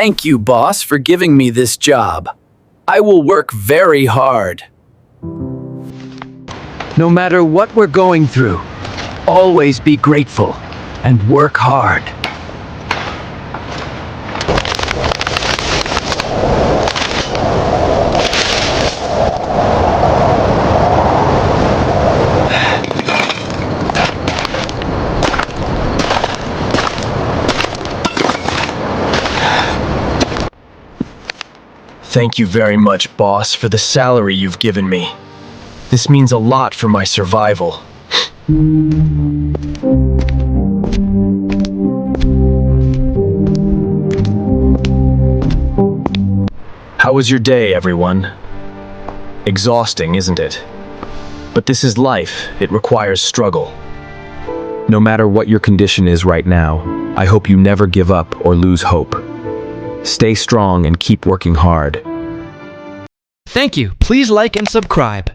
Thank you, boss, for giving me this job. I will work very hard. No matter what we're going through, always be grateful and work hard. Thank you very much, boss, for the salary you've given me. This means a lot for my survival. How was your day, everyone? Exhausting, isn't it? But this is life. It requires struggle. No matter what your condition is right now, I hope you never give up or lose hope. Stay strong and keep working hard. Thank you. Please like and subscribe.